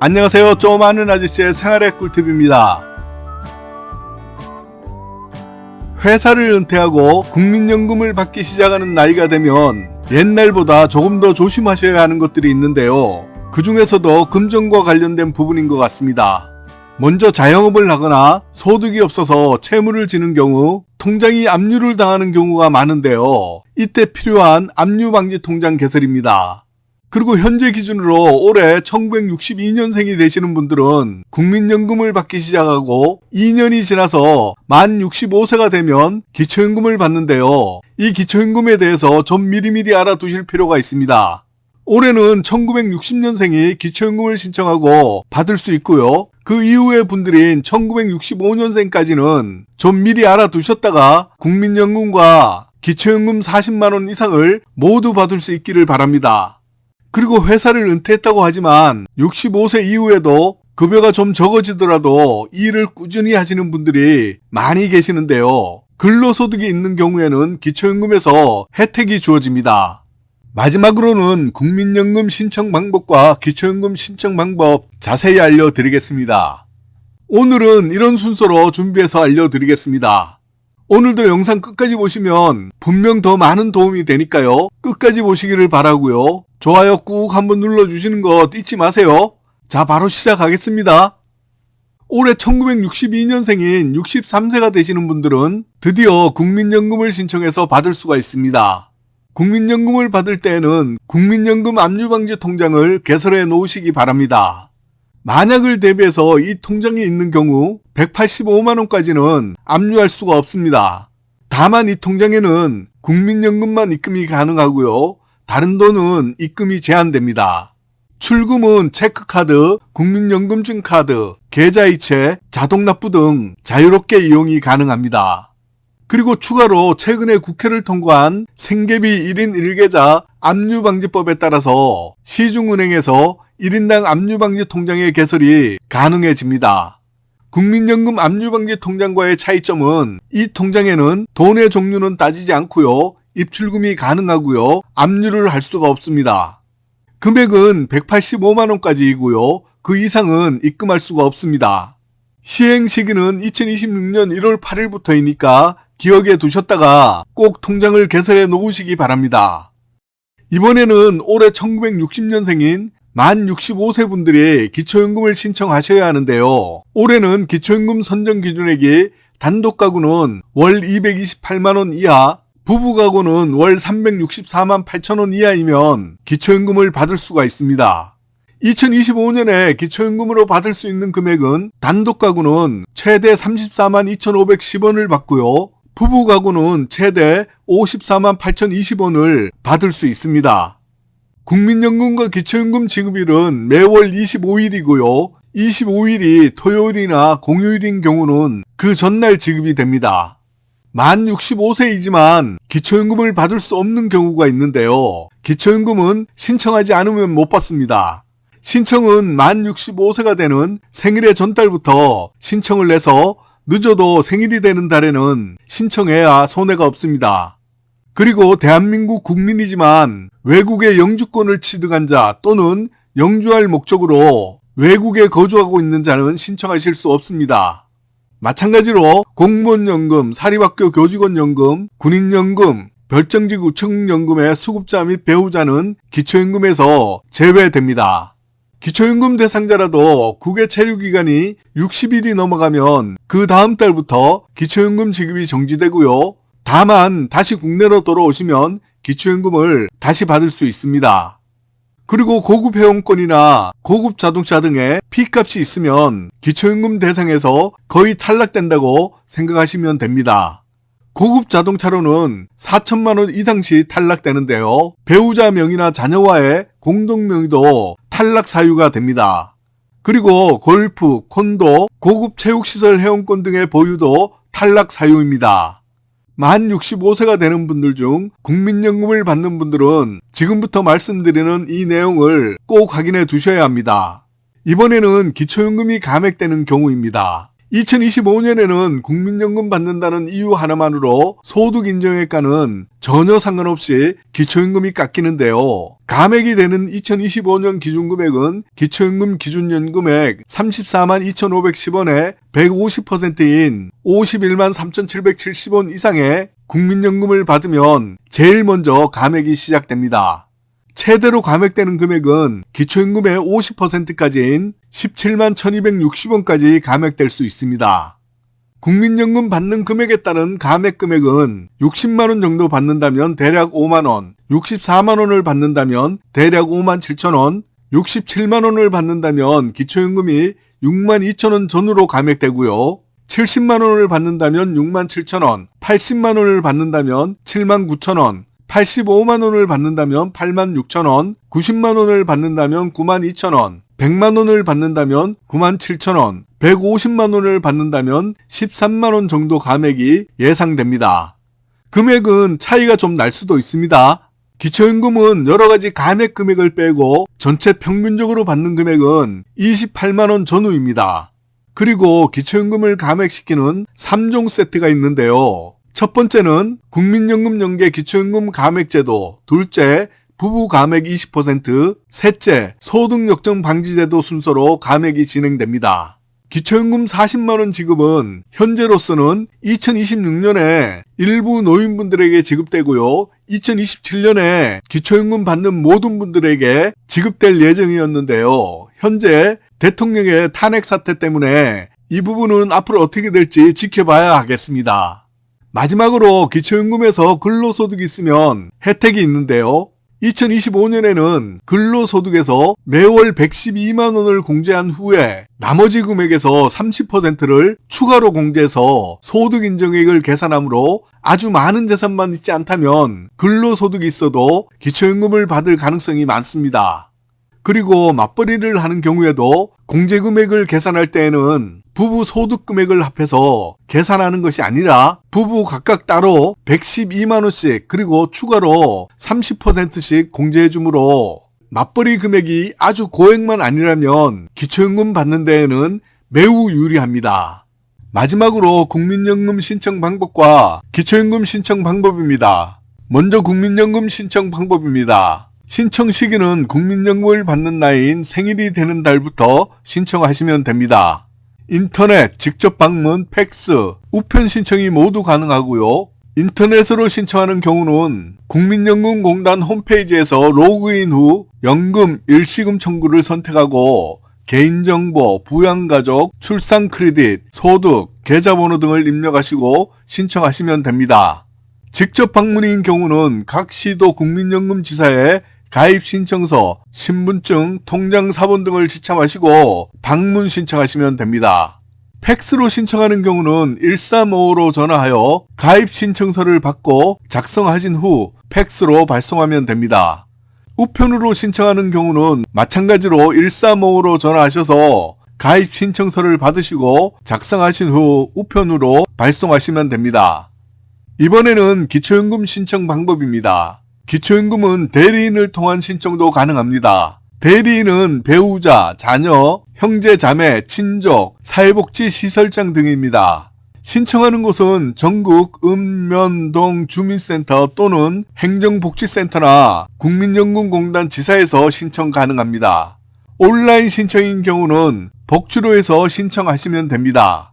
안녕하세요. 좀 아는 아저씨의 생활의 꿀팁입니다. 회사를 은퇴하고 국민연금을 받기 시작하는 나이가 되면 옛날보다 조금 더 조심하셔야 하는 것들이 있는데요. 그 중에서도 금전과 관련된 부분인 것 같습니다. 먼저 자영업을 하거나 소득이 없어서 채무를 지는 경우 통장이 압류를 당하는 경우가 많은데요. 이때 필요한 압류방지 통장 개설입니다. 그리고 현재 기준으로 올해 1962년생이 되시는 분들은 국민연금을 받기 시작하고 2년이 지나서 만 65세가 되면 기초연금을 받는데요. 이 기초연금에 대해서 좀 미리미리 알아두실 필요가 있습니다. 올해는 1960년생이 기초연금을 신청하고 받을 수 있고요. 그 이후의 분들인 1965년생까지는 좀 미리 알아두셨다가 국민연금과 기초연금 40만원 이상을 모두 받을 수 있기를 바랍니다. 그리고 회사를 은퇴했다고 하지만 65세 이후에도 급여가 좀 적어지더라도 일을 꾸준히 하시는 분들이 많이 계시는데요. 근로소득이 있는 경우에는 기초연금에서 혜택이 주어집니다. 마지막으로는 국민연금 신청 방법과 기초연금 신청 방법 자세히 알려드리겠습니다. 오늘은 이런 순서로 준비해서 알려드리겠습니다. 오늘도 영상 끝까지 보시면 분명 더 많은 도움이 되니까요. 끝까지 보시기를 바라고요. 좋아요 꾹 한번 눌러주시는 것 잊지 마세요. 자, 바로 시작하겠습니다. 올해 1962년생인 63세가 되시는 분들은 드디어 국민연금을 신청해서 받을 수가 있습니다. 국민연금을 받을 때에는 국민연금 압류방지 통장을 개설해 놓으시기 바랍니다. 만약을 대비해서 이 통장이 있는 경우 185만원까지는 압류할 수가 없습니다. 다만 이 통장에는 국민연금만 입금이 가능하고요. 다른 돈은 입금이 제한됩니다. 출금은 체크카드, 국민연금증 카드, 계좌이체, 자동납부 등 자유롭게 이용이 가능합니다. 그리고 추가로 최근에 국회를 통과한 생계비 1인 1계좌 압류방지법에 따라서 시중은행에서 1인당 압류방지 통장의 개설이 가능해집니다. 국민연금 압류방지 통장과의 차이점은 이 통장에는 돈의 종류는 따지지 않고요. 입출금이 가능하고요. 압류를 할 수가 없습니다. 금액은 185만원까지이고요. 그 이상은 입금할 수가 없습니다. 시행 시기는 2026년 1월 8일부터이니까 기억에 두셨다가 꼭 통장을 개설해 놓으시기 바랍니다. 이번에는 올해 1960년생인 만 65세 분들이 기초연금을 신청하셔야 하는데요. 올해는 기초연금 선정 기준액이 단독 가구는 월 228만원 이하, 부부 가구는 월 364만 8천원 이하이면 기초연금을 받을 수가 있습니다. 2025년에 기초연금으로 받을 수 있는 금액은 단독 가구는 최대 34만 2,510원을 받고요. 부부 가구는 최대 54만 8,020원을 받을 수 있습니다. 국민연금과 기초연금 지급일은 매월 25일이고요. 25일이 토요일이나 공휴일인 경우는 그 전날 지급이 됩니다. 만 65세이지만 기초연금을 받을 수 없는 경우가 있는데요. 기초연금은 신청하지 않으면 못 받습니다. 신청은 만 65세가 되는 생일의 전달부터 신청을 해서 늦어도 생일이 되는 달에는 신청해야 손해가 없습니다. 그리고 대한민국 국민이지만 외국의 영주권을 취득한 자 또는 영주할 목적으로 외국에 거주하고 있는 자는 신청하실 수 없습니다. 마찬가지로 공무원연금, 사립학교 교직원연금, 군인연금, 별정직 우청연금의 수급자 및 배우자는 기초연금에서 제외됩니다. 기초연금 대상자라도 국외 체류기간이 60일이 넘어가면 그 다음 달부터 기초연금 지급이 정지되고요. 다만 다시 국내로 돌아오시면 기초연금을 다시 받을 수 있습니다. 그리고 고급 회원권이나 고급 자동차 등의 P값이 있으면 기초연금 대상에서 거의 탈락된다고 생각하시면 됩니다. 고급 자동차로는 4천만원 이상 시 탈락되는데요. 배우자 명의나 자녀와의 공동명의도 탈락 사유가 됩니다. 그리고 골프, 콘도, 고급 체육시설 회원권 등의 보유도 탈락 사유입니다. 만 65세가 되는 분들 중 국민연금을 받는 분들은 지금부터 말씀드리는 이 내용을 꼭 확인해 두셔야 합니다. 이번에는 기초연금이 감액되는 경우입니다. 2025년에는 국민연금 받는다는 이유 하나만으로 소득 인정액과는 전혀 상관없이 기초연금이 깎이는데요. 감액이 되는 2025년 기준금액은 기초연금 기준연금액 34만 2,510원에 150%인 51만 3,770원 이상의 국민연금을 받으면 제일 먼저 감액이 시작됩니다. 최대로 감액되는 금액은 기초연금의 50%까지인 17만 1260원까지 감액될 수 있습니다. 국민연금 받는 금액에 따른 감액 금액은 60만원 정도 받는다면 대략 5만원, 64만원을 받는다면 대략 5만 7천원, 67만원을 받는다면 기초연금이 6만 2천원 전후로 감액되고요. 70만원을 받는다면 6만 7천원, 80만원을 받는다면 7만 9천원, 85만원을 받는다면 8만 6천원, 90만원을 받는다면 9만 2천원, 100만원을 받는다면 9만 7천원, 150만원을 받는다면 13만원 정도 감액이 예상됩니다. 금액은 차이가 좀 날 수도 있습니다. 기초연금은 여러가지 감액 금액을 빼고 전체 평균적으로 받는 금액은 28만원 전후입니다. 그리고 기초연금을 감액시키는 3종 세트가 있는데요. 첫 번째는 국민연금 연계 기초연금 감액제도, 둘째 부부 감액 20%, 셋째 소득 역정 방지제도 순서로 감액이 진행됩니다. 기초연금 40만원 지급은 현재로서는 2026년에 일부 노인분들에게 지급되고요. 2027년에 기초연금 받는 모든 분들에게 지급될 예정이었는데요. 현재 대통령의 탄핵 사태 때문에 이 부분은 앞으로 어떻게 될지 지켜봐야 하겠습니다. 마지막으로 기초연금에서 근로소득이 있으면 혜택이 있는데요. 2025년에는 근로소득에서 매월 112만원을 공제한 후에 나머지 금액에서 30%를 추가로 공제해서 소득인정액을 계산하므로 아주 많은 재산만 있지 않다면 근로소득이 있어도 기초연금을 받을 가능성이 많습니다. 그리고 맞벌이를 하는 경우에도 공제금액을 계산할 때에는 부부 소득금액을 합해서 계산하는 것이 아니라 부부 각각 따로 112만원씩 그리고 추가로 30%씩 공제해주므로 맞벌이 금액이 아주 고액만 아니라면 기초연금 받는 데에는 매우 유리합니다. 마지막으로 국민연금 신청 방법과 기초연금 신청 방법입니다. 먼저 국민연금 신청 방법입니다. 신청 시기는 국민연금을 받는 나이인 생일이 되는 달부터 신청하시면 됩니다. 인터넷, 직접 방문, 팩스, 우편 신청이 모두 가능하고요. 인터넷으로 신청하는 경우는 국민연금공단 홈페이지에서 로그인 후 연금, 일시금 청구를 선택하고 개인정보, 부양가족, 출산 크레딧, 소득, 계좌번호 등을 입력하시고 신청하시면 됩니다. 직접 방문인 경우는 각 시도 국민연금지사에 가입 신청서, 신분증, 통장 사본 등을 지참하시고 방문 신청하시면 됩니다. 팩스로 신청하는 경우는 1355로 전화하여 가입 신청서를 받고 작성하신 후 팩스로 발송하면 됩니다. 우편으로 신청하는 경우는 마찬가지로 1355로 전화하셔서 가입 신청서를 받으시고 작성하신 후 우편으로 발송하시면 됩니다. 이번에는 기초연금 신청 방법입니다. 기초연금은 대리인을 통한 신청도 가능합니다. 대리인은 배우자, 자녀, 형제, 자매, 친족, 사회복지시설장 등입니다. 신청하는 곳은 전국 읍면동 주민센터 또는 행정복지센터나 국민연금공단 지사에서 신청 가능합니다. 온라인 신청인 경우는 복지로에서 신청하시면 됩니다.